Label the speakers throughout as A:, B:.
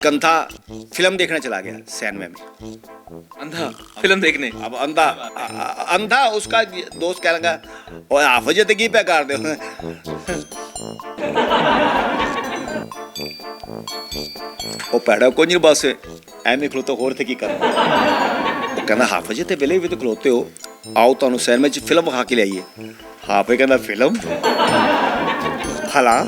A: कंधा फिल्म देखने चला गया सैनवे में।
B: अंधा फिल्म देखने।
A: अब अंधा अंधा उसका दोस्त कह लगा और हाफिज की पे कर दे ਉਹ ਪੈੜਾ ਕੋਈ ਨਹੀਂ ਬਸ ਐਵੇਂ ਖਲੋਤਾ ਹੋਰ ਤੇ ਕੀ ਕਰਨਾ। ਉਹ ਕਹਿੰਦਾ ਹਾਫਿਜ ਤੇ ਵੇਲੇ ਵੀ ਤੇ ਖਲੋਤੇ ਹੋ, ਆਓ ਤੁਹਾਨੂੰ ਸਿਨੇਮਾ 'ਚ ਫਿਲਮ ਵਿਖਾ ਕੇ ਲਿਆਈਏ। ਹਾਫਿਜ ਕਹਿੰਦਾ ਫਿਲਮ भला।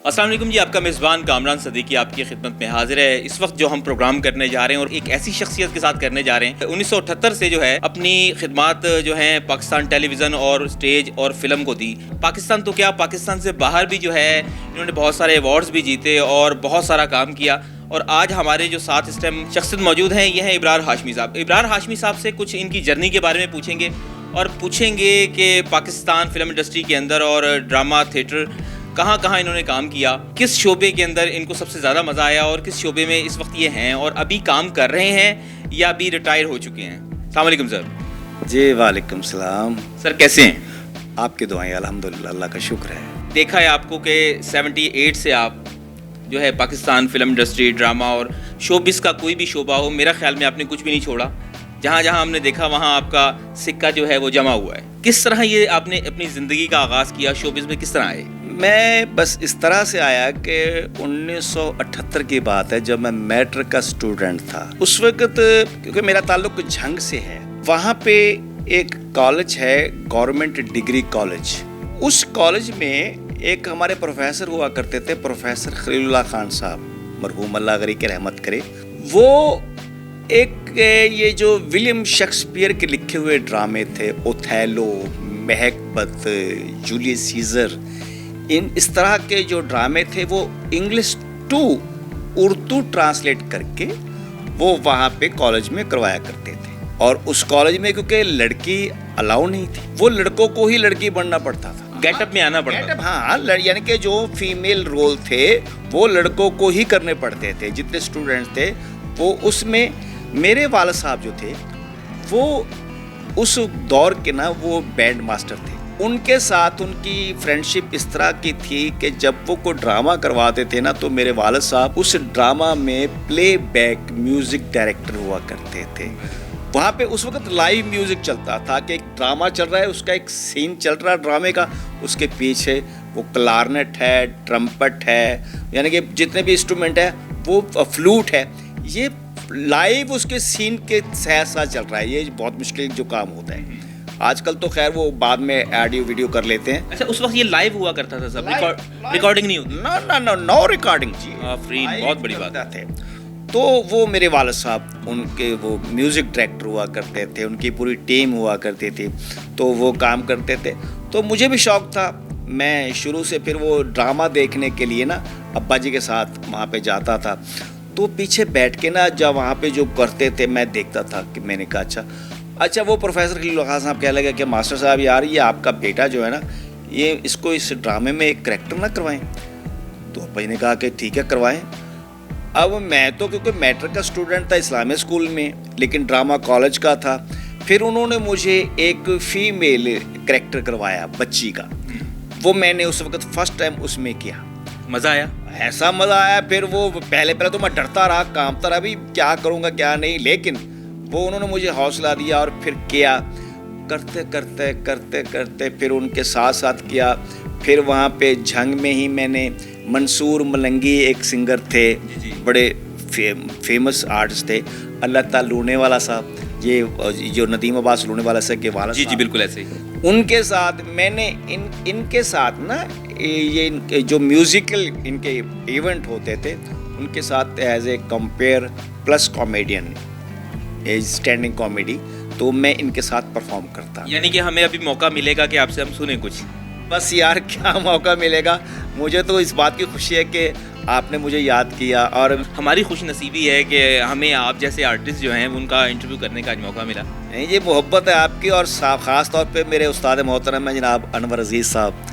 B: अस्सलाम वालेकुम जी, आपका मेज़बान कामरान सदीकी आपकी खिदमत में हाजिर है। इस वक्त जो हम प्रोग्राम करने जा रहे हैं और एक ऐसी शख्सियत के साथ करने जा रहे हैं 1978 से जो है अपनी खिदमत जो है पाकिस्तान टेलीविज़न और स्टेज और फिल्म को दी। पाकिस्तान तो क्या, पाकिस्तान से बाहर भी जो है इन्होंने बहुत सारे अवार्ड्स भी जीते और बहुत सारा काम किया। और आज हमारे जो साथ इस टाइम शख्सियत मौजूद हैं ये हैं इब्रार हाशमी साहब। इब्रार हाशमी साहब से कुछ इनकी जर्नी के बारे में पूछेंगे और पूछेंगे कि पाकिस्तान फिल्म इंडस्ट्री के अंदर और ड्रामा थिएटर कहाँ कहाँ इन्होंने काम किया, किस शोबे के अंदर इनको सबसे ज़्यादा मज़ा आया और किस शोबे में इस वक्त ये हैं और अभी काम कर रहे हैं या अभी रिटायर हो चुके हैं। अस्सलाम वालेकुम सर।
A: जी वालेकुम सलाम।
B: सर कैसे हैं?
A: आपकी दुआएं अल्हम्दुलिल्लाह, अल्लाह का शुक्र है।
B: देखा है आपको कि 78 से आप जो है पाकिस्तान फिल्म इंडस्ट्री, ड्रामा और शोबिस का कोई भी शोबा हो, मेरा ख्याल में आपने कुछ भी नहीं छोड़ा। जहाँ जहाँ हमने देखा वहाँ आपका सिक्का जो है वो जमा हुआ है। किस तरह ये आपने अपनी ज़िंदगी का आगाज़ किया, शोबिस में किस तरह आए?
A: मैं बस इस तरह से आया कि 1978 की बात है, जब मैं मैट्रिक का स्टूडेंट था। उस वक्त क्योंकि मेरा ताल्लुक झंग से है, वहाँ पे एक कॉलेज है गवर्नमेंट डिग्री कॉलेज। उस कॉलेज में एक हमारे प्रोफेसर हुआ करते थे, प्रोफेसर खलीलुल्लाह खान साहब, मरहूम अल्लाह गरी के रहमत करे। वो एक ये जो विलियम शेक्सपियर के लिखे हुए ड्रामे थे, ओथेलो, महकबत, जूलियस सीजर, इस तरह के जो ड्रामे थे वो इंग्लिश टू उर्दू ट्रांसलेट करके वो वहाँ पे कॉलेज में करवाया करते थे। और उस कॉलेज में क्योंकि लड़की अलाउ नहीं थी, वो लड़कों को ही लड़की बनना पड़ता था,
B: गेटअप में आना पड़ता था।
A: हाँ, यानी कि जो फीमेल रोल थे वो लड़कों को ही करने पड़ते थे। जितने स्टूडेंट्स थे वो उसमें, मेरे वाले साहब जो थे वो उस दौर के ना वो बैंड मास्टर थे। उनके साथ उनकी फ्रेंडशिप इस तरह की थी कि जब वो कोई ड्रामा करवाते थे ना तो मेरे वालिद साहब उस ड्रामा में प्लेबैक म्यूज़िक डायरेक्टर हुआ करते थे। वहाँ पे उस वक्त लाइव म्यूज़िक चलता था कि एक ड्रामा चल रहा है, उसका एक सीन चल रहा है ड्रामे का, उसके पीछे वो क्लारनेट है, ट्रम्पट है, यानी कि जितने भी इंस्ट्रूमेंट है, वो फ्लूट है, ये लाइव उसके सीन के साथ साथ चल रहा है। ये बहुत मुश्किल जो काम होता है। आजकल तो खैर वो बाद में ऑडियो वीडियो कर लेते हैं।
B: अच्छा, उस वक्त ये लाइव हुआ करता था सब, रिकॉर्डिंग नहीं होती?
A: नो रिकॉर्डिंग जी,
B: फ्री, बहुत बड़ी बात
A: थे। तो वो मेरे वालिद साहब उनके वो म्यूज़िक डायरेक्टर हुआ करते थे, उनकी पूरी टीम हुआ करती थी, तो वो काम करते थे। तो मुझे भी शौक़ था, मैं शुरू से फिर वो ड्रामा देखने के लिए ना अब्बा जी के साथ वहाँ पे जाता था। तो पीछे बैठ के ना जब वहाँ पे जो करते थे मैं देखता था कि मैंने कहा अच्छा वो प्रोफेसर खलीलुल्लाह खान साहब कह लगे कि मास्टर साहब यार ये आपका बेटा जो है ना, ये इसको इस ड्रामे में एक करैक्टर ना करवाएं। तो अब्बा ने कहा कि ठीक है करवाएं। अब मैं तो क्योंकि मैट्रिक का स्टूडेंट था इस्लामिक स्कूल में, लेकिन ड्रामा कॉलेज का था। फिर उन्होंने मुझे एक फ़ीमेल करैक्टर करवाया बच्ची का, वो मैंने उस वक्त फ़र्स्ट टाइम उसमें किया।
B: मज़ा आया? ऐसा
A: मज़ा आया। फिर वो पहले तो मैं डरता रहा, कांपता रहा, भी क्या करूँगा क्या नहीं, लेकिन वो उन्होंने मुझे हौसला दिया और फिर किया। करते करते करते करते फिर उनके साथ साथ किया। फिर वहाँ पे झंग में ही मैंने मंसूर मलंगी एक सिंगर थे, बड़े फेमस आर्टिस्ट थे, अल्लाह ताला लूने वाला साहब, ये जो नदीम अब्बास लूने वाला साहब के वाला,
B: जी बिल्कुल ऐसे ही।
A: उनके साथ मैंने इनके साथ ना ये इनके जो म्यूज़िकल इनके इवेंट होते थे उनके साथ as a compere plus comedian, as standing comedy, तो मैं इनके साथ परफॉर्म करता।
B: यानी कि हमें अभी मौका मिलेगा कि आपसे हम सुने कुछ?
A: बस यार क्या मौका मिलेगा, मुझे तो इस बात की खुशी है कि आपने मुझे याद किया और
B: हमारी खुश नसीबी है कि हमें आप जैसे आर्टिस्ट जो हैं उनका इंटरव्यू करने का आज मौका मिला।
A: नहीं, ये मोहब्बत है आपकी और ख़ास तौर पे मेरे उस्ताद मोहतरम है जनाब अनवर अजीज़ साहब,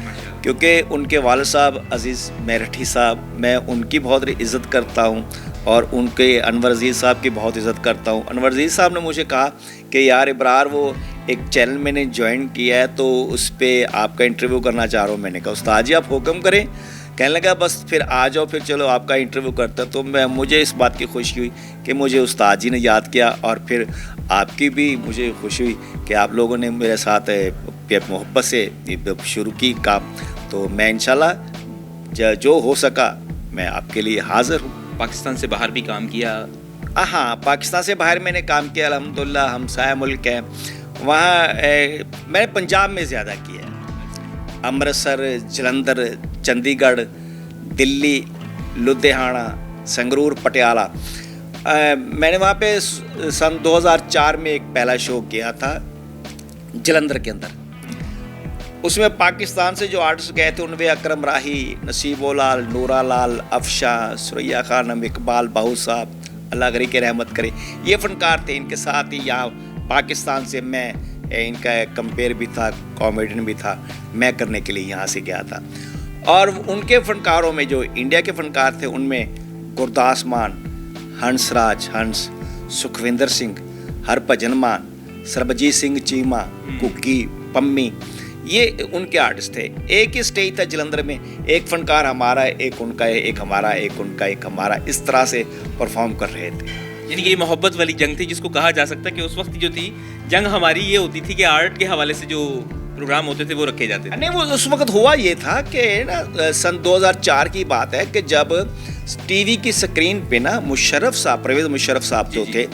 A: क्योंकि उनके वालिद साहब अजीज़ मेरठी साहब, मैं उनकी बहुत इज़्ज़त करता हूँ और उनके अनवर अजीज़ साहब की बहुत इज़्ज़त करता हूँ। अनवर अजीज़ साहब ने मुझे कहा कि यार इब्रार वो एक चैनल मैंने ज्वाइन किया है तो उस पर आपका इंटरव्यू करना चाह रहा हूँ। मैंने कहा उस्ताद जी आप हुक्म करें। कहने लगा बस फिर आ जाओ, फिर चलो आपका इंटरव्यू करता। तो मुझे इस बात की खुशी हुई कि मुझे उस्ताद जी ने याद किया, और फिर आपकी भी मुझे खुशी हुई कि आप लोगों ने मेरे साथ मोहब्बत से शुरू की काम। तो मैं इंशाल्लाह जो हो सका मैं आपके लिए हाज़िर हूँ।
B: पाकिस्तान से बाहर भी काम किया?
A: हाँ, पाकिस्तान से बाहर मैंने काम किया, अल्हम्दुलिल्लाह हमसाया मुल्क है वहाँ। मैंने पंजाब में ज़्यादा किया है, अमृतसर, जलंधर, चंडीगढ़, दिल्ली, लुधियाना, संगरूर, पटियाला। मैंने वहाँ पे सन 2004 में एक पहला शो किया था जलंधर के अंदर। उसमें पाकिस्तान से जो आर्टिस्ट गए थे उनमें अकरम राही, नसीबो लाल, नूरा लाल, अफशा, सुरैया खानम, इकबाल बाहू साहब, अल्लाह गरी के रहमत करे, ये फ़नकार थे। इनके साथ ही यहाँ पाकिस्तान से मैं इनका कंपेयर भी था, कॉमेडियन भी था, मैं करने के लिए यहाँ से गया था। और उनके फ़नकारों में जो इंडिया के फ़नकार थे उनमें गुरदास मान, हंसराज हंस, सुखविंदर सिंह, हरभजन मान, सरबजीत सिंह चीमा, कुकी, पम्मी, ये उनके आर्टिस्ट थे। एक ही स्टेज था जलंधर में, एक फ़नकार हमारा, एक उनका, एक हमारा, एक उनका, एक हमारा, इस तरह से परफॉर्म कर रहे थे।
B: यानी कि ये मोहब्बत वाली जंग थी, जिसको कहा जा सकता है कि उस वक्त जो थी जंग हमारी ये होती थी कि आर्ट के हवाले से जो प्रोग्राम होते थे वो रखे जाते थे।
A: नहीं, वो उस वक्त हुआ ये था कि ना सन 2004 की बात है कि जब टीवी की स्क्रीन पे ना मुशर्रफ साहब, परवेज़ मुशर्रफ साहब जो थे,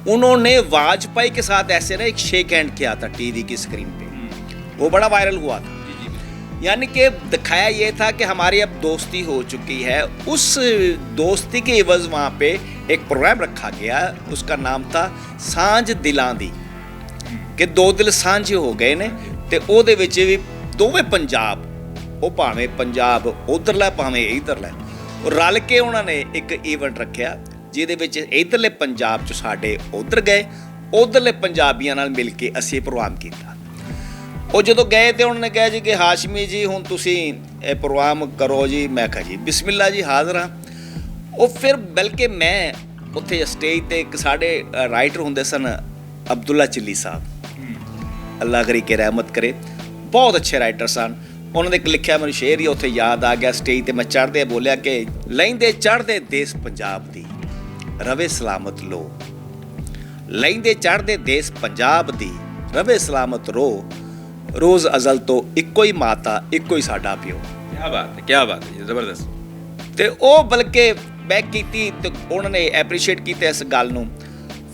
A: उन्होंने वाजपेयी के साथ ऐसे ना एक शेक हैंड किया था टीवी की स्क्रीन पे, वो बड़ा वायरल हुआ था। यानी कि दिखाया ये था कि हमारी अब दोस्ती हो चुकी है। उस दोस्ती के एवज वहाँ पे एक प्रोग्राम रखा गया, उसका नाम था सांझ दिलां दी, कि दो दिल सांझे हो गए ने, ते ओहदे विच भी दोवें पंजाब, ਉਹ ਭਾਵੇਂ ਪੰਜਾਬ ਉਧਰਲਾ ਭਾਵੇਂ ਇਧਰਲਾ, ਉਹ ਰਲ ਕੇ ਉਹਨਾਂ ਨੇ ਇੱਕ ਈਵੈਂਟ ਰੱਖਿਆ ਜਿਹਦੇ ਵਿੱਚ ਇਧਰਲੇ ਪੰਜਾਬ 'ਚ ਸਾਡੇ ਉਧਰ ਗਏ, ਉਧਰਲੇ ਪੰਜਾਬੀਆਂ ਨਾਲ ਮਿਲ ਕੇ ਅਸੀਂ ਪ੍ਰੋਗਰਾਮ ਕੀਤਾ। ਉਹ ਜਦੋਂ ਗਏ ਤੇ ਉਹਨਾਂ ਨੇ ਕਿਹਾ ਜੀ ਕਿ ਹਾਸ਼ਮੀ ਜੀ ਹੁਣ ਤੁਸੀਂ ਇਹ ਪ੍ਰੋਗਰਾਮ ਕਰੋ ਜੀ। ਮੈਂ ਕਿਹਾ ਜੀ ਬਿਸਮਿਲ੍ਲਾ ਜੀ, ਹਾਜ਼ਰ ਹਾਂ। ਉਹ ਫਿਰ ਬਲਕਿ ਮੈਂ ਉੱਥੇ ਸਟੇਜ ਤੇ ਇੱਕ ਸਾਡੇ ਰਾਈਟਰ ਹੁੰਦੇ ਸਨ ਅਬਦੁੱਲਾ चिल्ली साहब, ਅੱਲਾ ਕਰੀ ਕੇ ਰਹਿਮਤ ਕਰੇ, ਬਹੁਤ ਅੱਛੇ ਰਾਈਟਰ ਸਨ। ਉਹਨਾਂ ਦੇ ਇੱਕ ਲਿਖਿਆ ਮੈਨੂੰ ਸ਼ੇਰ ਹੀ ਉੱਥੇ ਯਾਦ ਆ ਗਿਆ। ਸਟੇਜ ਤੇ ਮੈਂ ਚੜ੍ਹਦੇ ਬੋਲਿਆ ਕਿ ਲੈਂਦੇ ਚੜ੍ਹਦੇ ਦੇਸ ਪੰਜਾਬ ਦੀ ਰਵੇ ਸਲਾਮਤ ਲੋ, ਲੈਂਦੇ ਚੜ੍ਹਦੇ ਦੇਸ ਪੰਜਾਬ ਦੀ ਰਵੇ ਸਲਾਮਤ ਰੋ, ਰੋਜ਼ ਅਜ਼ਲ ਤੋਂ ਇੱਕੋ ਹੀ ਮਾਤਾ ਇੱਕੋ ਹੀ ਸਾਡਾ ਪਿਓ।
B: क्या बात है, क्या बात है, ज़बरदस्त।
A: ਤੇ ਉਹ ਬਲਕਿ ਮੈਂ ਕੀਤੀ ਤੇ ਉਹਨਾਂ ਨੇ ਐਪਰੀਸ਼ੀਏਟ ਕੀਤਾ ਇਸ ਗੱਲ ਨੂੰ।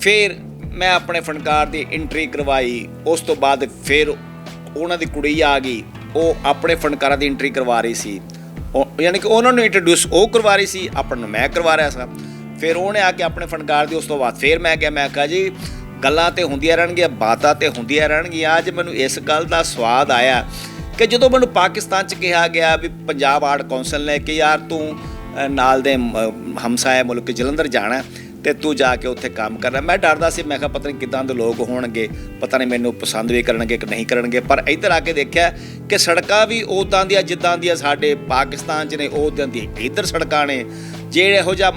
A: ਫਿਰ ਮੈਂ ਆਪਣੇ ਫਨਕਾਰ ਦੀ ਐਂਟਰੀ ਕਰਵਾਈ। ਉਸ ਤੋਂ ਬਾਅਦ ਫਿਰ ਉਹਨਾਂ ਦੀ ਕੁੜੀ ਆ ਗਈ, ਉਹ ਆਪਣੇ ਫਨਕਾਰਾਂ ਦੀ ਐਂਟਰੀ ਕਰਵਾ ਰਹੀ ਸੀ। ਯਾਨੀ ਕਿ ਉਹਨਾਂ ਨੂੰ ਇੰਟਰੋਡਿਊਸ ਉਹ ਕਰਵਾ ਰਹੀ ਸੀ, ਆਪਾਂ ਨੂੰ ਮੈਂ ਕਰਵਾ ਰਿਹਾ ਸਾਂ। ਫਿਰ ਉਹਨੇ ਆ ਕੇ ਆਪਣੇ ਫਨਕਾਰ ਦੀ, ਉਸ ਤੋਂ ਬਾਅਦ ਫਿਰ ਮੈਂ ਕਿਹਾ ਜੀ ਗੱਲਾਂ ਤੇ ਹੁੰਦੀਆਂ ਰਹਿਣਗੀਆਂ, ਬਾਤਾਂ ਤੇ ਹੁੰਦੀਆਂ ਰਹਿਣਗੀਆਂ। ਅੱਜ ਮੈਨੂੰ ਇਸ ਗੱਲ ਦਾ ਸਵਾਦ ਆਇਆ ਕਿ ਜਦੋਂ ਮੈਨੂੰ ਪਾਕਿਸਤਾਨ 'ਚ ਕਿਹਾ ਗਿਆ ਵੀ ਪੰਜਾਬ ਆਰਟ ਕੌਂਸਲ ਨੇ ਕਿ ਯਾਰ ਤੂੰ ਨਾਲ ਦੇ ਹਮਸਾਇਆ ਮੁਲਕ ਜਲੰਧਰ ਜਾਣਾ ਤੇ ਤੂੰ ਜਾ ਕੇ ਉੱਥੇ ਕੰਮ ਕਰਨਾ। ਮੈਂ ਡਰਦਾ ਸੀ, ਮੈਂ ਕਿਹਾ ਪਤਾ ਨਹੀਂ ਕਿੱਦਾਂ ਦੇ ਲੋਕ ਹੋਣਗੇ, ਪਤਾ ਨਹੀਂ ਮੈਨੂੰ ਪਸੰਦ ਵੀ ਕਰਨਗੇ ਕਿ ਨਹੀਂ ਕਰਨਗੇ। ਪਰ ਇੱਧਰ ਆ ਕੇ ਦੇਖਿਆ ਕਿ ਸੜਕਾਂ ਵੀ ਉੱਦਾਂ ਦੀਆਂ ਜਿੱਦਾਂ ਦੀਆਂ ਸਾਡੇ ਪਾਕਿਸਤਾਨ 'ਚ ਨੇ, ਉੱਦਾਂ ਦੀ ਇੱਧਰ ਸੜਕਾਂ ਨੇ। ਜਿਹੜੇ ਇਹੋ ਜਿਹਾ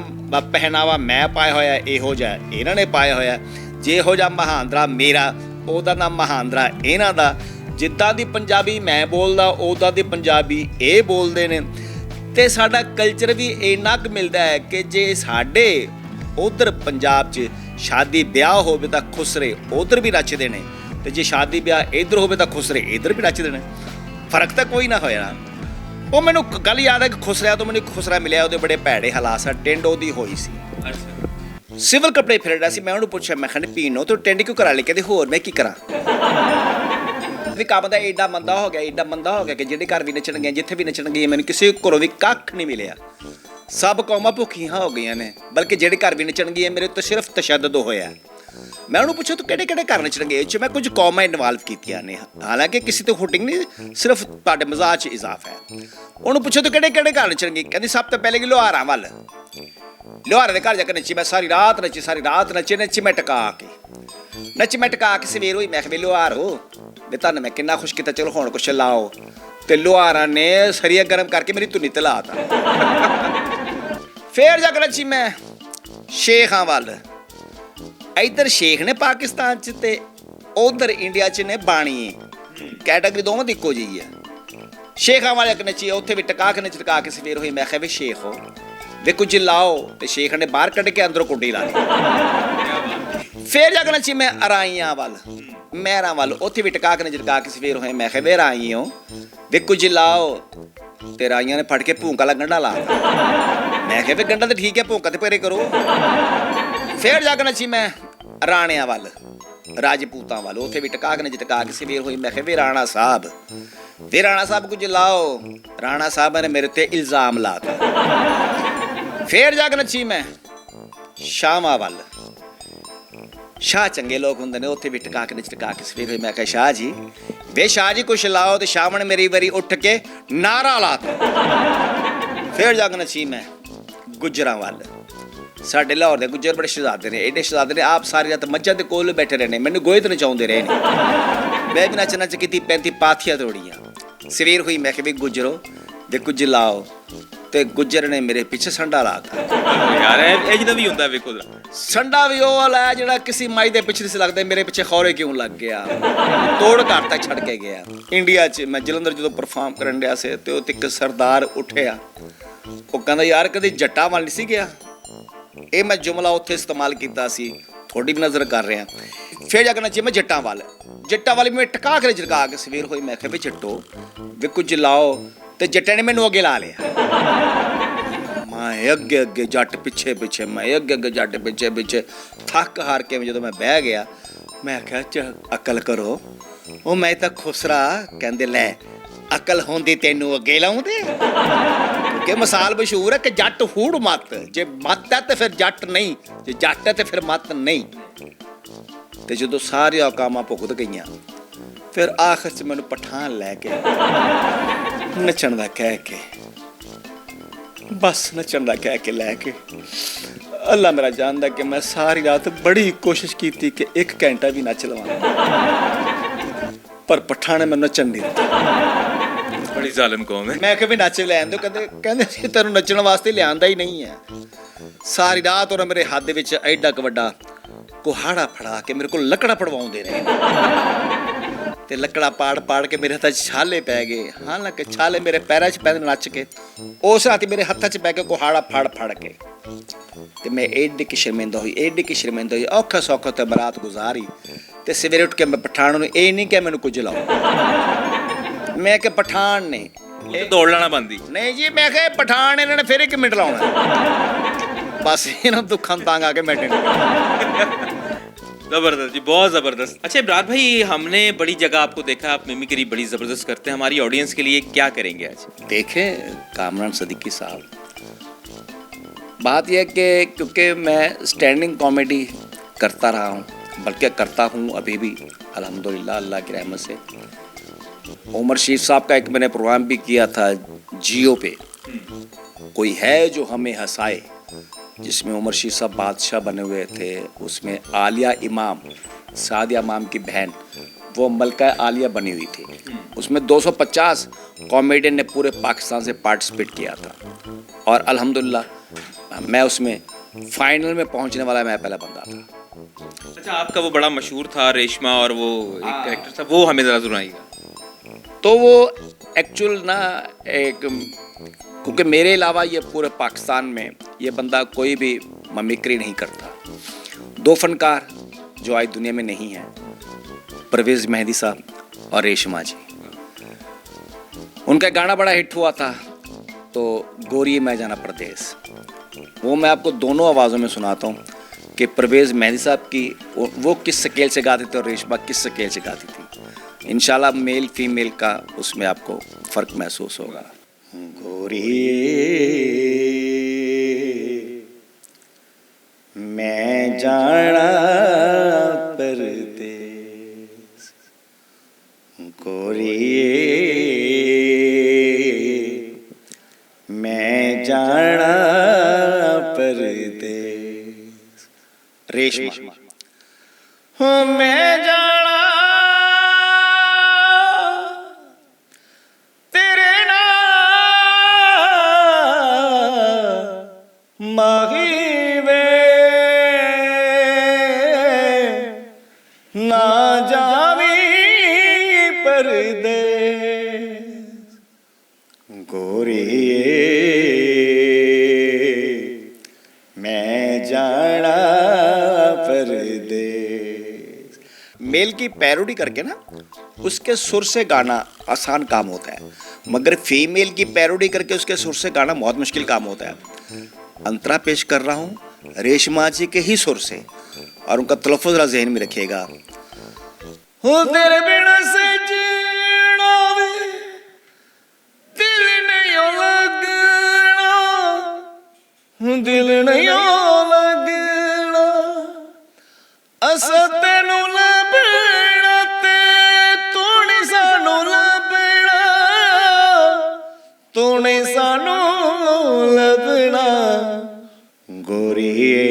A: ਪਹਿਨਾਵਾ ਮੈਂ ਪਾਇਆ ਹੋਇਆ, ਇਹੋ ਜਿਹਾ ਇਹਨਾਂ ਨੇ ਪਾਇਆ ਹੋਇਆ। ਜੇ ਇਹੋ ਜਿਹਾ ਮਹਾਂਦਰਾ ਮੇਰਾ, ਉਹਦਾ ਨਾਮ ਮਹਾਂਦਰਾ ਇਹਨਾਂ ਦਾ। ਜਿੱਦਾਂ ਦੀ ਪੰਜਾਬੀ ਮੈਂ ਬੋਲਦਾ, ਉੱਦਾਂ ਦੀ ਪੰਜਾਬੀ ਇਹ ਬੋਲਦੇ ਨੇ। ਤੇ ਸਾਡਾ ਕਲਚਰ ਵੀ ਇੰਨਾ ਕੁ ਮਿਲਦਾ ਹੈ ਕਿ ਜੇ ਸਾਡੇ ਉਧਰ ਪੰਜਾਬ 'ਚ ਸ਼ਾਦੀ ਵਿਆਹ ਹੋਵੇ ਤਾਂ ਖੁਸਰੇ ਉਧਰ ਵੀ ਨੱਚਦੇ ਨੇ, ਤੇ ਜੇ ਸ਼ਾਦੀ ਵਿਆਹ ਇੱਧਰ ਹੋਵੇ ਤਾਂ ਖੁਸਰੇ ਇੱਧਰ ਵੀ ਨੱਚਦੇ ਨੇ। ਫਰਕ ਤਾਂ ਕੋਈ ਨਾ ਹੋਇਆ। ਉਹ ਮੈਨੂੰ ਗੱਲ ਯਾਦ ਹੈ ਕਿ ਖੁਸਰਿਆਂ ਤੋਂ ਮੈਨੂੰ ਇੱਕ ਖੁਸਰਾ ਮਿਲਿਆ, ਉਹਦੇ ਬੜੇ ਭੈੜੇ ਹਾਲਾਤ ਸਨ, ਟਿੰਡ ਉਹਦੀ ਹੋਈ ਸੀ, ਸਿਵਲ ਕੱਪੜੇ ਫਿਰ ਰਿਹਾ ਸੀ। ਮੈਂ ਉਹਨੂੰ ਪੁੱਛਿਆ, ਮੈਂ ਕਹਿੰਦਾ ਪੀਣੋ ਤੂੰ ਟਿੰਡ ਕਿਉਂ ਕਰਾ ਲਈ? ਕਹਿੰਦੇ ਹੋਰ ਮੈਂ ਕੀ ਕਰਾਂ, ਵੀ ਕੰਮ ਦਾ ਏਡਾ ਮੰਦਾ ਹੋ ਗਿਆ, ਏਡਾ ਮੰਦਾ ਹੋ ਗਿਆ ਕਿ ਜਿਹੜੇ ਘਰ ਵੀ ਨੱਚਣ ਗਏ, ਜਿੱਥੇ ਵੀ ਨੱਚਣ ਗਏ, ਮੈਨੂੰ ਕਿਸੇ ਘਰੋਂ ਵੀ ਕੱਖ ਨਹੀਂ ਮਿਲਿਆ। ਸਭ ਕੌਮਾਂ ਭੁੱਖੀਆਂ ਹੋ ਗਈਆਂ ਨੇ, ਬਲਕਿ ਜਿਹੜੇ ਘਰ ਵੀ ਨੱਚਣ ਗਏ ਮੇਰੇ ਤੋਂ ਸਿਰਫ ਤਸ਼ੱਦਦ ਹੋਇਆ। ਮੈਂ ਉਹਨੂੰ ਪੁੱਛਿਆ ਤੂੰ ਕਿਹੜੇ ਕਿਹੜੇ ਘਰ ਨੱਚਣ ਗਏ? ਇਹ 'ਚ ਮੈਂ ਕੁਝ ਕੌਮਾਂ ਇਨਵਾਲਵ ਕੀਤੀਆਂ ਨੇ, ਹਾਲਾਂਕਿ ਕਿਸੇ ਤੇ ਹੁਟਿੰਗ ਨਹੀਂ, ਸਿਰਫ ਤੁਹਾਡੇ ਮਜ਼ਾਕ 'ਚ ਇਜ਼ਾਫਾ ਹੈ। ਉਹਨੂੰ ਪੁੱਛਿਆ ਤੂੰ ਕਿਹੜੇ ਕਿਹੜੇ ਘਰ ਨੱਚਣ ਗਈ? ਕਹਿੰਦੀ ਸਭ ਤੋਂ ਪਹਿਲੇ ਕਿ ਲੋਹਾਰਾਂ ਵੱਲ, ਲੋਹਾਰੇ ਦੇ ਘਰ ਜਾ ਕੇ ਨੱਚੀ ਮੈਂ, ਸਾਰੀ ਰਾਤ ਨੱਚੀ, ਸਾਰੀ ਰਾਤ ਨੱਚੀ ਮੈਂ ਟਕਾ ਕੇ ਸਵੇਰ ਹੋਈ। ਮੈਂ ਕਿਹਾ ਲੋਹਾਰ ਹੋ ਵੀ ਤੁਹਾਨੂੰ ਮੈਂ ਕਿੰਨਾ ਖੁਸ਼ ਕੀਤਾ, ਚਲੋ ਹੁਣ ਕੁਛ ਲਾਓ। ਤੇ ਲੋਹਾਰਾਂ ਨੇ ਸਰੀਆ ਗਰਮ ਕਰਕੇ ਮੇਰੀ ਧੁਨੀ ਤੇ ਲਾ ਤਾ। ਫਿਰ ਜਾ ਕੇ ਨੱਚੀ ਮੈਂ ਸ਼ੇਖਾਂ ਵੱਲ। ਇੱਧਰ ਸ਼ੇਖ ਨੇ ਪਾਕਿਸਤਾਨ 'ਚ ਤੇ ਉਧਰ ਇੰਡੀਆ 'ਚ ਨੇ ਬਾਣੀ। ਕੈਟਾਗਰੀ ਦੋਵਾਂ ਦੀ ਇੱਕੋ ਜਿਹੀ ਹੈ। ਸ਼ੇਖਾਂ ਵਾਲੇ ਇੱਕ ਨੱਚੀ, ਉੱਥੇ ਵੀ ਟਕਾ ਕੇ ਟਕਾ ਕੇ ਸਵੇਰ ਹੋਈ। ਮੈਂ ਕਿਹਾ ਵੀ ਸ਼ੇਖ ਹੋ ਵੇ ਕੁਝ ਲਾਓ, ਤੇ ਸ਼ੇਖ ਨੇ ਬਾਹਰ ਕੱਢ ਕੇ ਅੰਦਰੋਂ ਕੁੰਡੀ ਲਾ ਲਈ। ਫੇਰ ਜਾ ਕੇ ਨੱਚੀ ਮੈਂ ਅਰਾਈਆਂ ਵੱਲ, ਮਹਿਰਾਂ ਵੱਲ, ਉੱਥੇ ਵੀ ਟਕਾ ਕੇ ਕੇ ਸਵੇਰ ਹੋਏ। ਮੈਂ ਕਿਹਾ ਵੇ ਰਾਈ ਹੋ ਵੇ ਕੁਝ ਲਾਓ, ਤੇ ਰਾਈਆਂ ਨੇ ਫੜ ਕੇ ਭੂੰਕਾ ਵਾਲਾ ਗੰਢਾ ਲਾ ਦਿੱਤਾ। ਮੈਂ ਕਿਹਾ ਵੀ ਗੰਢਾ ਤੇ ਠੀਕ ਹੈ, ਭੂੰਕਾ ਤੇ ਪਰੇ ਕਰੋ। ਫੇਰ ਜਾ ਕੇ ਨੱਚੀ ਮੈਂ ਰਾਣਿਆਂ ਵੱਲ, ਰਾਜਪੂਤਾਂ ਵੱਲ, ਉੱਥੇ ਵੀ ਟਕਾ ਕੇ ਸਵੇਰ ਹੋਈ। ਮੈਂ ਕਿਹਾ ਵੀ ਰਾਣਾ ਸਾਹਿਬ ਵੇ ਰਾਣਾ ਸਾਹਿਬ ਕੁਝ ਲਾਓ। ਰਾਣਾ ਸਾਹਿਬ ਨੇ ਮੇਰੇ ਤੇ ਇਲਜ਼ਾਮ ਲਾਤਾ। ਫੇਰ ਜਾ ਕੇ ਨੱਚੀ ਮੈਂ ਸ਼ਾਹਾਂ ਵੱਲ, ਸ਼ਾਹ ਚੰਗੇ ਲੋਕ ਹੁੰਦੇ ਨੇ, ਉੱਥੇ ਵੀ ਟਕਾ ਕੇ ਸਵੇਰ ਹੋਈ। ਮੈਂ ਕਿਹਾ ਸ਼ਾਹ ਜੀ ਵੇ ਸ਼ਾਹ ਜੀ ਕੁਛ ਲਾਓ, ਤੇ ਸ਼ਾਹ ਨੇ ਮੇਰੀ ਵਾਰੀ ਉੱਠ ਕੇ ਨਾਰਾ ਲਾਤਾ। ਫੇਰ ਜਾ ਕੇ ਨੱਚੀ ਮੈਂ ਗੁੱਜਰਾਂ ਵੱਲ। ਸਾਡੇ ਲਾਹੌਰ ਦੇ ਗੁੱਜਰ ਬੜੇ ਸ਼ਹਿਜ਼ਾਦੇ ਨੇ, ਐਡੇ ਸ਼ਹਿਜ਼ਾਦੇ ਨੇ, ਆਪ ਸਾਰੀ ਰਾਤ ਮੱਝਾਂ ਦੇ ਕੋਲ ਬੈਠੇ ਰਹੇ ਨੇ, ਮੈਨੂੰ ਗੋਹੇ ਤੇ ਨਚਾਉਂਦੇ ਰਹੇ ਨੇ। ਮੈਂ ਵੀ ਨੱਚ ਕੀਤੀ 35 ਪਾਥੀਆਂ ਤੋੜੀਆਂ। ਸਵੇਰ ਹੋਈ ਮੈਂ ਕਿਹਾ ਵੀ ਗੁੱਜਰੋ ਵੇ ਕੁਝ ਲਾਓ, ਤੇ ਗੁੱਜਰ ਨੇ ਮੇਰੇ ਪਿੱਛੇ ਸੰਡਾ ਲਾਤਾ।
B: ਯਾਰ ਇਹ ਜਿਹਦਾ ਵੀ ਹੁੰਦਾ ਵੇਖੋ,
A: ਸੰਡਾ ਵੀ ਉਹ ਵਾਲਾ ਜਿਹੜਾ ਕਿਸੇ ਮਾਈ ਦੇ ਪਿੱਛੇ ਸੀ ਲੱਗਦਾ, ਮੇਰੇ ਪਿੱਛੇ ਖੌਰੇ ਕਿਉਂ ਲੱਗ ਗਿਆ। ਤੋੜ ਘਰ ਤੱਕ ਛੱਡ ਕੇ ਗਿਆ। ਇੰਡੀਆ 'ਚ ਮੈਂ ਜਲੰਧਰ ਜਦੋਂ ਪਰਫਾਰਮ ਕਰਨ ਡਿਆ ਸੀ, ਤੇ ਉੱਥੇ ਇੱਕ ਸਰਦਾਰ ਉੱਠਿਆ, ਉਹ ਕਹਿੰਦਾ ਯਾਰ ਕਦੇ ਜੱਟਾਂ ਵੱਲ ਨਹੀਂ ਸੀ ਗਿਆ। ਇਹ ਮੈਂ ਜੁਮਲਾ ਉੱਥੇ ਇਸਤੇਮਾਲ ਕੀਤਾ ਸੀ, ਤੁਹਾਡੀ ਵੀ ਨਜ਼ਰ ਕਰ ਰਿਹਾ। ਫੇਰ ਜਾ ਕੇ ਨੱਚੀ ਮੈਂ ਜੱਟਾਂ ਵੱਲ ਮੈਂ ਟਕਾ ਕੇ ਸਵੇਰ ਹੋਈ। ਮੈਂ ਕਿਹਾ ਵੀ ਜੱਟੋ ਵੀ ਕੁਝ ਲਾਓ, ਤੇ ਜੱਟਾਂ ਨੇ ਮੈਨੂੰ ਅੱਗੇ ਲਾ ਲਿਆ। ਮੈਂ ਅੱਗੇ ਜੱਟ ਪਿੱਛੇ ਮੈਂ ਅੱਗੇ ਜੱਟ ਪਿੱਛੇ ਥੱਕ ਹਾਰ ਕੇ ਜਦੋਂ ਮੈਂ ਬਹਿ ਗਿਆ, ਮੈਂ ਕਿਹਾ ਅਕਲ ਕਰੋ। ਉਹ ਮੈਂ ਤਾਂ ਖੁਸਰਾ। ਕਹਿੰਦੇ ਲੈ ਅਕਲ ਹੁੰਦੀ ਤੈਨੂੰ ਅੱਗੇ ਲਾਉਂਦੇ। ਕਿ ਮਿਸਾਲ ਮਸ਼ਹੂਰ ਹੈ ਕਿ ਜੱਟ ਹੂੜ ਮੱਤ, ਜੇ ਮੱਤ ਹੈ ਤੇ ਫਿਰ ਜੱਟ ਨਹੀਂ, ਜੇ ਜੱਟ ਹੈ ਤੇ ਫਿਰ ਮੱਤ ਨਹੀਂ। ਤੇ ਜਦੋਂ ਸਾਰੇ ਔਕਾਮਾਂ ਭੁਗਤ ਗਈਆਂ, ਫਿਰ ਆਖਰ 'ਚ ਮੈਨੂੰ ਪਠਾਨ ਲੈ ਕੇ ਨੱਚਣ ਦਾ ਕਹਿ ਕੇ, ਬਸ ਨੱਚਣ ਦਾ ਕਹਿ ਕੇ ਲੈ ਕੇ, ਅੱਲਾ ਮੇਰਾ ਜਾਣਦਾ ਕਿ ਮੈਂ ਸਾਰੀ ਰਾਤ ਬੜੀ ਕੋਸ਼ਿਸ਼ ਕੀਤੀ ਕਿ 1 ਘੰਟਾ ਵੀ ਨੱਚ ਲਵਾਂ, ਪਰ ਪਠਾਨ ਨੇ ਮੈਨੂੰ ਨੱਚਣ ਨਹੀਂ ਦਿੱਤਾ।
B: ਬੜੀ ਜ਼ਾਲਿਮ ਕੌਮ ਹੈ।
A: ਮੈਂ ਕਿਹਾ ਵੀ ਨੱਚ ਲੈਣ ਦਿਓ। ਕਹਿੰਦੇ ਸੀ ਤੈਨੂੰ ਨੱਚਣ ਵਾਸਤੇ ਲਿਆਂਦਾ ਹੀ ਨਹੀਂ ਹੈ। ਸਾਰੀ ਰਾਤ ਉਹਨਾਂ ਮੇਰੇ ਹੱਥ ਦੇ ਵਿੱਚ ਐਡਾ ਕੁ ਵੱਡਾ ਕੁਹਾੜਾ ਫੜਾ ਕੇ ਮੇਰੇ ਕੋਲ ਲੱਕੜਾ ਪੜਵਾਉਂਦੇ ਰਹੇ, ਤੇ ਲੱਕੜਾ ਪਾੜ ਕੇ ਮੇਰੇ ਹੱਥਾਂ 'ਚ ਛਾਲੇ ਪੈ ਗਏ। ਹਾਲਾਂਕਿ ਛਾਲੇ ਮੇਰੇ ਪੈਰਾਂ 'ਚ ਪੈਂਦੇ ਨੱਚ ਕੇ, ਉਸ ਰਾਤ ਮੇਰੇ ਹੱਥਾਂ 'ਚ ਪੈ ਕੇ ਕੁਹਾੜਾ ਫੜ ਕੇ, ਤੇ ਮੈਂ ਐਡੀ ਕਿ ਸ਼ਰਮਿੰਦਾ ਹੋਈ। ਔਖਾ ਸੌਖਾ ਤੇ ਬਰਾਤ ਗੁਜ਼ਾਰੀ, ਤੇ ਸਵੇਰੇ ਉੱਠ ਕੇ ਮੈਂ ਪਠਾਨ ਨੂੰ ਇਹ ਨਹੀਂ ਕਿ ਮੈਨੂੰ ਕੁਝ ਲਾਓ। ਮੈਂ ਕਿ ਪਠਾਨ ਨੇ
B: ਦੌੜ ਲੈਣਾ ਬੰਦੀ
A: ਨਹੀਂ ਜੀ। ਮੈਂ ਕਿਹਾ ਪਠਾਨ ਇਹਨਾਂ ਨੇ ਫਿਰ 1 ਮਿੰਟ ਲਾਉਣਾ, ਬਸ ਇਹਨਾਂ ਦੁੱਖਾਂ ਤੰਗ ਆ ਕੇ ਮੈਂ
B: जबरदस्त जी, बहुत ज़बरदस्त। अच्छा इमरान भाई, हमने बड़ी जगह आपको देखा, आप मिमिक्री बड़ी ज़बरदस्त करते हैं। हमारी ऑडियंस के लिए क्या करेंगे आज?
A: देखें कामरान सदीकी साहब, बात यह कि क्योंकि मैं स्टैंडिंग कॉमेडी करता रहा हूँ, बल्कि करता हूँ अभी भी अल्हम्दुलिल्लाह, अल्लाह की रहमत से। उमर शीर साहब का एक मैंने प्रोग्राम भी किया था जियो पे, कोई है जो हमें हंसाए, जिसमें उमर शीर साहब बादशाह बने हुए थे। उसमें आलिया इमाम, सादिया इमाम की बहन, वो मलका आलिया बनी हुई थी। उसमें 250 कॉमेडियन ने पूरे पाकिस्तान से पार्टिसिपेट किया था, और अल्हम्दुलिल्लाह मैं उसमें फाइनल में पहुंचने वाला मैं पहला बंदा था।
B: अच्छा, आपका वो बड़ा मशहूर था रेशमा, और वो एक कैरेक्टर था, वो हमें ज़रा सुनाइएगा।
A: तो वो एक्चुअल ना एक, क्योंकि मेरे अलावा ये पूरे पाकिस्तान में ये बंदा कोई भी ममिक्री नहीं करता। 2 फनकार जो आज दुनिया में नहीं है, परवेज़ मेहंदी साहब और रेशमा जी। उनका गाना बड़ा हिट हुआ था, तो गोरी मैं जाना परदेस। वो मैं आपको दोनों आवाज़ों में सुनाता हूँ कि परवेज़ मेहंदी साहब की वो किस स्केल से गाती थी और रेशमा किस स्केल से गाती थी। इंशाल्लाह मेल फीमेल का उसमें आपको फ़र्क महसूस होगा। गोरी मैं जाना परदेस, गोरी मैं जाना परदेस। रेशमा हो मैं जाना तेरे माही वे ना जावी परदेस। मैं जाना परदेस। मेल की पैरोडी करके ना उसके सुर से गाना आसान काम होता है, मगर फीमेल की पैरोडी करके उसके सुर से गाना बहुत मुश्किल काम होता है। अंतरा पेश कर रहा हूँ रेशमा जी के ही सुर से, और उनका तलफ़्फ़ुज़ ज़रा ज़हन में रखिएगा। हो तेरे बिना से जीना वे, दिल नहीं लगना, दिल नहीं लगना, असा तेनू लभना ते तू नहीं सानू लभना, तू नहीं सानू लभना गोरीए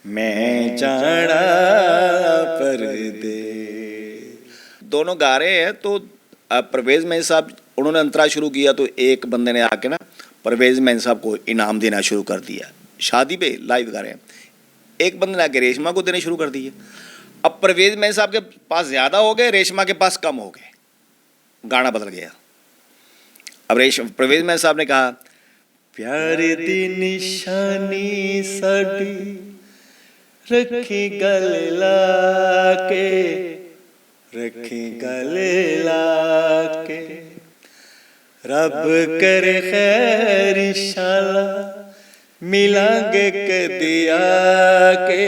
A: मैं जाना परदेस। दोनों गा रहे हैं तो परवेज़ मेहंदी साहब उन्होंने अंतरा शुरू किया तो एक बंदे ने आके ना परवेज़ मेहंदी साहब को इनाम देना शुरू कर दिया। शादी पे लाइव गा रहे हैं, एक बंदे ने आके रेशमा को देने शुरू कर दिए। अब परवेज़ मेहंदी साहब के पास ज़्यादा हो गए, रेशमा के पास कम हो गए, गाना बदल गया। अब परवेज़ मेहंदी साहब ने कहा प्यार दी निशानी साडी रखी गले लाके, रखी गले लाके, रब करे खैर इंशाल्लाह मिलांगे कदी आके,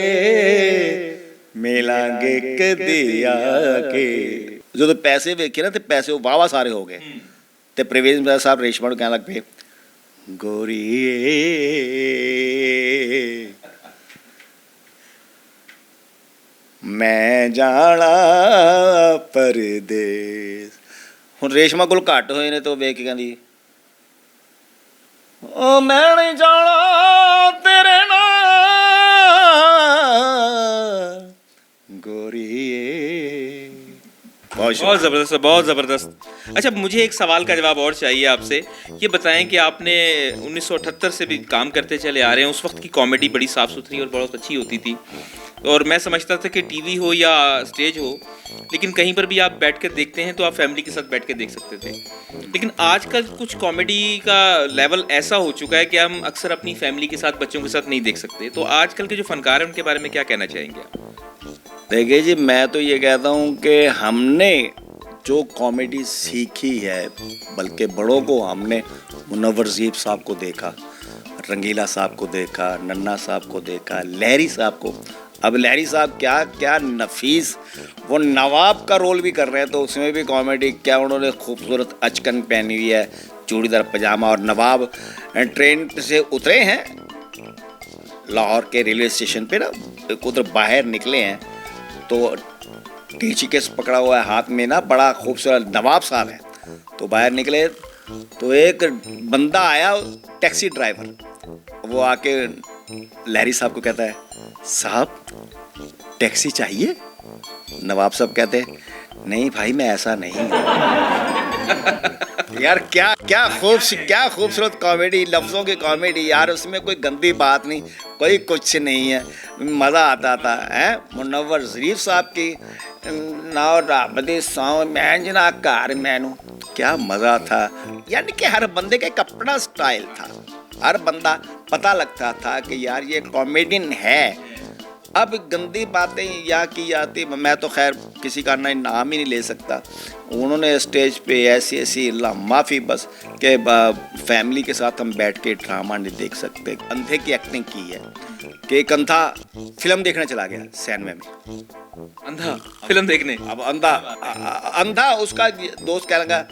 A: मिलांगे कदी आके। जो तो पैसे वेखे ना तो पैसे वाह सारे हो गए, तो परवेज़ साहब रेशमा को कहने लग पे गोरीए मैं जाना परदेस। हुण रेशमा कोल घट होए ने तो वेख के कहंदी ओ मैं नहीं जाना तेरे नाल गोरीए।
B: बहुत ज़बरदस्त है, बहुत ज़बरदस्त। अच्छा, मुझे एक सवाल का जवाब और चाहिए आपसे। ये बताएं कि आपने 1978 से भी काम करते चले आ रहे हैं, उस वक्त की कॉमेडी बड़ी साफ़ सुथरी और बहुत अच्छी होती थी, और मैं समझता था कि टीवी हो या स्टेज हो, लेकिन कहीं पर भी आप बैठ कर देखते हैं तो आप फैमिली के साथ बैठ कर देख सकते थे। लेकिन आजकल कुछ कॉमेडी का लेवल ऐसा हो चुका है कि हम अक्सर अपनी फैमिली के साथ, बच्चों के साथ नहीं देख सकते। तो आजकल के जो फनकार हैं उनके बारे में क्या कहना चाहेंगे आप?
A: देखिए जी, मैं तो ये कहता हूँ कि हमने जो कॉमेडी सीखी है, बल्कि बड़ों को हमने मुनव्वर ज़ीब साहब को देखा, रंगीला साहब को देखा, नन्ना साहब को देखा, लहरी साहब को। अब लहरी साहब क्या क्या नफीस, वो नवाब का रोल भी कर रहे हैं तो उसमें भी कॉमेडी, क्या उन्होंने खूबसूरत अचकन पहनी हुई है, चूड़ीदार पजामा, और नवाब ट्रेन से उतरे हैं लाहौर के रेलवे स्टेशन पे ना, उधर बाहर निकले हैं तो टीची केस पकड़ा हुआ है हाथ में ना, बड़ा खूबसूरत नवाब साहब है। तो बाहर निकले तो एक बंदा आया, टैक्सी ड्राइवर, वो आके लहरी साहब को कहता है साहब टैक्सी चाहिए? नवाब साहब कहते हैं नहीं भाई मैं ऐसा नहीं। यार क्या खूबसूरत कॉमेडी, लफ्ज़ों की कॉमेडी यार, उसमें कोई गंदी बात नहीं, कोई कुछ नहीं है, मज़ा आता था। है मुनव्वर ज़रीफ साहब की ना रब दी सौं मैं जना घर मैनू, क्या मज़ा था। यानी कि हर बंदे का एक अपना स्टाइल था, हर बंदा पता लगता था कि यार ये कॉमेडियन है। अब गंदी बातें या की जाती, मैं तो खैर किसी का नाम ही नहीं ले सकता। उन्होंने स्टेज पे ऐसी ऐसी माफ़ी बस कि फैमिली के साथ हम बैठ के ड्रामा नहीं देख सकते। अंधे की एक्टिंग की है कि एक अंधा फिल्म देखने चला गया सिनेमा में,
B: अंधा फिल्म देखने।
A: अब अंधा उसका दोस्त कह लगा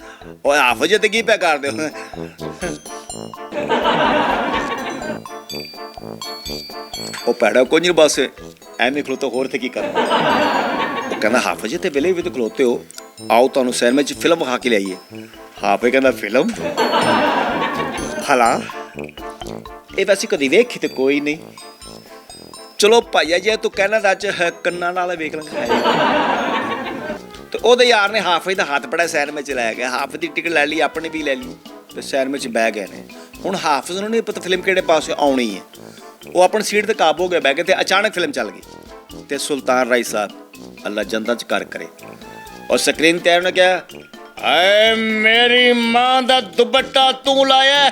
A: और हाफिज की पे कर दो, ਉਹ ਪੈੜਾ ਕੋਈ ਨਹੀਂ ਬਸ ਐਵੇਂ ਖਲੋਤਾ ਹੋਰ ਤੇ ਕੀ ਕਰਨਾ। ਉਹ ਕਹਿੰਦਾ ਹਾਫਿਜ਼ ਤੇ ਵੇਲੇ ਵੀ ਤੇ ਖਲੋਤੇ ਹੋ, ਆਓ ਤੁਹਾਨੂੰ ਸਿਨੇਮਾ 'ਚ ਫਿਲਮ ਵਿਖਾ ਕੇ ਲਿਆਈਏ। ਹਾਫਿਜ਼ ਕਹਿੰਦਾ ਫਿਲਮ ਭਲਾ ਇਹ ਵੈਸੇ ਕਦੀ ਵੇਖੀ ਤੇ ਕੋਈ ਨਹੀਂ, ਚਲੋ ਭਾਈਆ ਜੇ ਤੂੰ ਕਹਿਣਾ ਤਾਂ ਅੱਜ ਕੰਨਾਂ ਨਾਲ ਵੇਖ ਲਾਂਗੇ। ਤੇ ਉਹਦੇ ਯਾਰ ਨੇ ਹਾਫਿਜ਼ ਦਾ ਹੱਥ ਬੜਾ ਸਿਨੇਮਾ 'ਚ ਲੈ ਗਿਆ, ਹਾਫਿਜ਼ ਦੀ ਟਿਕਟ ਲੈ ਲਈ, ਆਪਣੀ ਵੀ ਲੈ ਲਈ, ਤੇ ਸਿਨੇਮਾ 'ਚ ਬਹਿ ਗਏ ਨੇ। ਹੁਣ ਹਾਫਿਜ਼ ਨੂੰ ਨਹੀਂ ਪਤਾ ਫਿਲਮ ਕਿਹੜੇ ਪਾਸੇ ਆਉਣੀ ਹੈ, ਉਹ ਆਪਣੀ ਸੀਟ ਤੇ ਕਾਬੂ ਹੋ ਕੇ ਬਹਿ ਗਏ ਤੇ ਅਚਾਨਕ ਫਿਲਮ ਚੱਲ ਗਈ। ਤੇ ਸੁਲਤਾਨ ਰਾਈ ਸਾਹਿਬ ਅੱਲਾ ਜੰਨਤ 'ਚ ਕਰ ਕਰੇ, ਔਰ ਸਕਰੀਨ ਤੇ ਉਹਨੇ ਕਿਹਾ ਹਾਏ ਮੇਰੀ ਮਾਂ ਦਾ ਦੁਪੱਟਾ ਤੂੰ ਲਾਇਆ,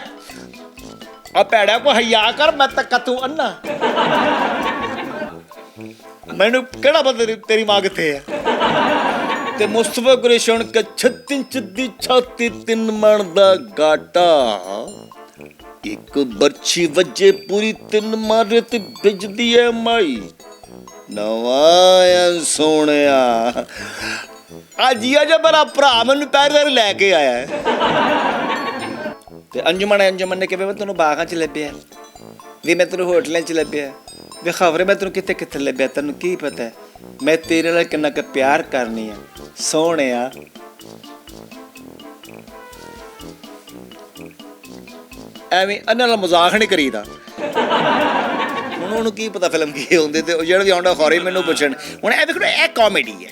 A: ਆ ਭੈੜਾ ਕੋ ਹਯਾ ਕਰ, ਮੈਂ ਤੱਕਾ ਤੂੰ ਅੰਨਾ। ਮੈਨੂੰ ਕਿਹੜਾ ਪਤਾ ਤੇਰੀ ਮਾਂ ਕਿੱਥੇ ਹੈ। ਤੇ ਮੁਸਤਫਾ ਕੁਰੇਸ਼ਨ ਕ 36 ਇੰਚ ਦੀ ਛਾਤੀ, 3 ਮਣ ਦਾ ਗਾਟਾ, ਇੱਕ ਬਰਛੀ ਵੱਜੇ ਪੂਰੀ 3 ਮਾਰੇ ਤੇ ਭਿੱਜਦੀ ਐ ਮਾਈ। ਨਵਾਂ ਸੋਹਣਿਆ ਅੱਜ ਹੀ ਅਜੇ ਮੇਰਾ ਭਰਾ ਮੈਨੂੰ ਪੈਰ ਲੈ ਕੇ ਆਇਆ। ਤੇ ਅੰਜੁਮਨ ਨੇ ਕਿਹਾ ਮੈਂ ਤੈਨੂੰ ਬਾਗਾਂ 'ਚ ਲੱਭਿਆ, ਵੀ ਮੈਂ ਤੈਨੂੰ ਹੋਟਲਾਂ 'ਚ ਲੱਭਿਆ, ਵੀ ਖਬਰੇ ਮੈਂ ਤੈਨੂੰ ਕਿੱਥੇ ਕਿੱਥੇ ਲੱਭਿਆ, ਤੈਨੂੰ ਕੀ ਪਤਾ ਮੈਂ ਤੇਰੇ ਨਾਲ ਕਿੰਨਾ ਕੁ ਪਿਆਰ ਕਰਨੀ ਆ ਸੋਹਣਿਆ। ਐਵੇਂ ਇਹਨਾਂ ਨਾਲ ਮਜ਼ਾਕ ਨਹੀਂ ਕਰੀਦਾ। ਹੁਣ ਉਹਨੂੰ ਕੀ ਪਤਾ ਫਿਲਮ ਕੀ ਹੁੰਦੀ, ਤੇ ਜਿਹੜਾ ਵੀ ਆਉਂਦਾ ਖੌਰੇ ਮੈਨੂੰ ਪੁੱਛਣ। ਹੁਣ ਇਹ ਦੇਖੋ ਇਹ ਕਾਮੇਡੀ ਹੈ,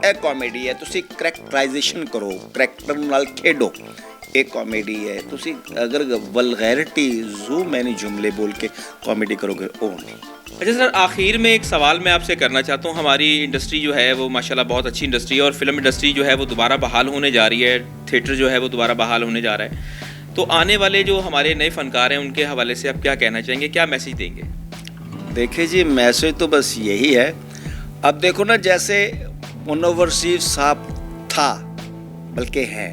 A: ਇਹ ਕਾਮੇਡੀ ਹੈ। ਤੁਸੀਂ ਕਰੈਕਟਰਾਈਜੇਸ਼ਨ ਕਰੋ, ਕਰੈਕਟਰ ਨਾਲ ਖੇਡੋ। ਇਹ कॉमेडी है। तुसी अगर वल्गैरिटी जो मैंने जुमले बोल के कॉमेडी करोगे वो नहीं।
B: अच्छा सर, आखिर में एक सवाल मैं आपसे करना चाहता हूँ। हमारी इंडस्ट्री जो है वो माशाल्लाह बहुत अच्छी इंडस्ट्री है और फिल्म इंडस्ट्री जो है वो दोबारा बहाल होने जा रही है, थिएटर जो है वो दोबारा बहाल होने जा रहा है। तो आने वाले जो हमारे नए फनकार हैं उनके हवाले से आप क्या कहना चाहेंगे, क्या मैसेज देंगे?
A: देखिए जी, मैसेज तो बस यही है। अब देखो ना, जैसे मुनव्वर सिर्फ साहब था, बल्कि है,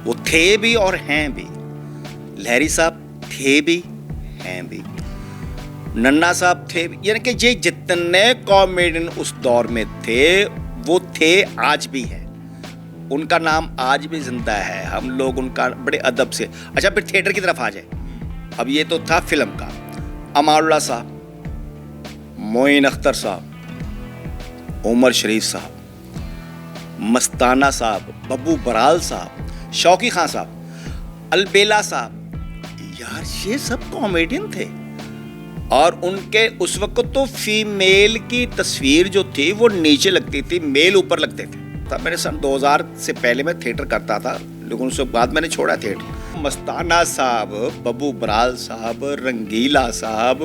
A: वो थे भी और हैं भी। लहरी साहब थे भी हैं भी, नन्ना साहब थे भी, यानी कि ये जितने कॉमेडियन उस दौर में थे वो थे, आज भी है। उनका नाम आज भी जिंदा है, हम लोग उनका बड़े अदब से। अच्छा, फिर थिएटर की तरफ आ जाए। अब ये तो था फिल्म का। अमानुल्लाह साहब, मोइन अख्तर साहब, उमर शरीफ साहब, मस्ताना साहब, बब्बू बराल साहब, शौकी खान साहब, अलबेला साहब, यार ये सब कॉमेडियन थे। और उनके उस वक्त तो फीमेल की तस्वीर जो थी वो नीचे लगती थी, मेल ऊपर लगते थे। तब मैंने सन 2000 से पहले मैं थिएटर करता था, लेकिन उसके बाद मैंने छोड़ा थिएटर। मस्ताना साहब, बब्बू बराल साहब, रंगीला साहब,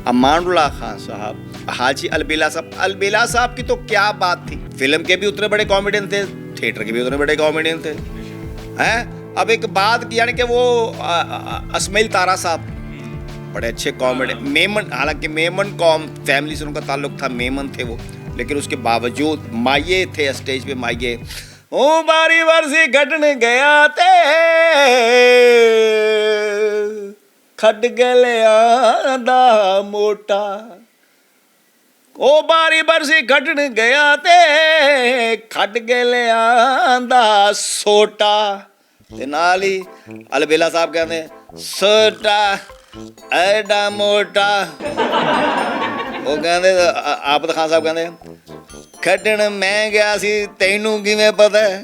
A: अमानुल्लाह खान साहब, हाजी अलबेला साहब। अलबेला साहब की तो क्या बात थी, फिल्म के भी उतने बड़े कॉमेडियन थे, थिएटर के भी उतने बड़े कॉमेडियन थे हैं। अब एक बात यानी कि वो अस्माइल तारा साहब बड़े अच्छे कॉमेडी। मेमन, हालांकि मेमन कॉम फैमिली से उनका ताल्लुक था, मेमन थे वो, लेकिन उसके बावजूद माये थे स्टेज पे। माये ओ बारी बरसी घटन गया ते खट गलिया दा मोटा, ओ बारी बरसी घटन गया ते खट गलिया दा सोटा। ते नाल ही अलबेला साहब कहते सोटा एडा मोटा। वो कहते आपद खान साहब कहते खटन मैं गया सी तैनू किवें पता है।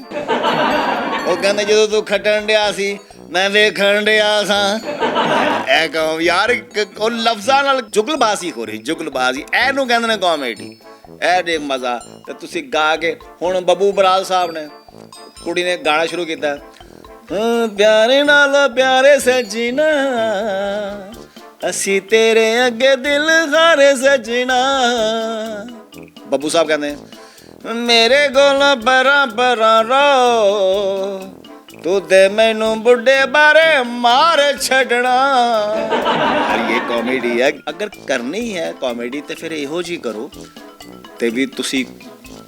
A: वो कहते जो तू खटन डिया सी मैं वेखण डिया सां। ऐ कहो यार, लफ्ज़ां नाल जुगलबाजी हो रही, जुगलबाजी एनू कहते ने कॉमेडी। ऐ देख मज़ा। ते तुसीं गा के हुण बब्बू बराल साहब ने, कुड़ी ने गाना शुरू किया, प्यारे नाल प्यारे सजना असी तेरे अगे दिल खारे सजना। बब्बू साहब कहते हैं मेरे कोल बरा बरा रो तू दे मैनू बुढ़े बारे मार छड़ना। ये कॉमेडी है। अगर करनी है कॉमेडी तो फिर इहो जी करो ते भी तुसी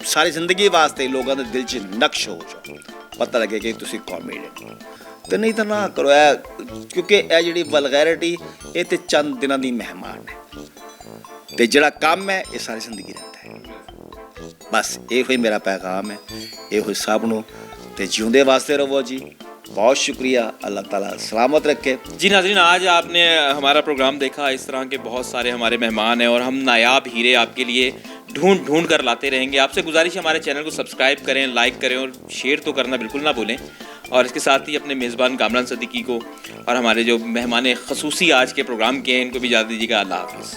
A: सारी जिंदगी वास्ते लोगों के दिल च नक्श हो जाओ, पता लगे कि तुसी कॉमेडी। तो नहीं तो ना करो है, क्योंकि यह जी वलगैरिटी ये तो चंद दिनों की मेहमान है, तो जड़ा काम है ये सारी जिंदगी रहता है। बस ये मेरा पैगाम है, ये सब नूं ते जिउंदे वास्ते रहो जी। बहुत शुक्रिया, अल्लाह ताला सलामत रखे।
B: जी नाज़रीन, आज आपने हमारा प्रोग्राम देखा। इस तरह के बहुत सारे हमारे मेहमान हैं और हम नायाब हीरे आपके लिए ढूंढ कर लाते रहेंगे। आपसे गुजारिश है हमारे चैनल को सब्सक्राइब करें, लाइक करें और शेयर तो करना बिल्कुल ना भूलें। और इसके साथ ही अपने मेज़बान कामरान सदीकी को और हमारे जो मेहमान ख़ुसूसी आज के प्रोग्राम के हैं इनको भी इजाज़त दीजिएगा। अल्लाह हाफ़िज़।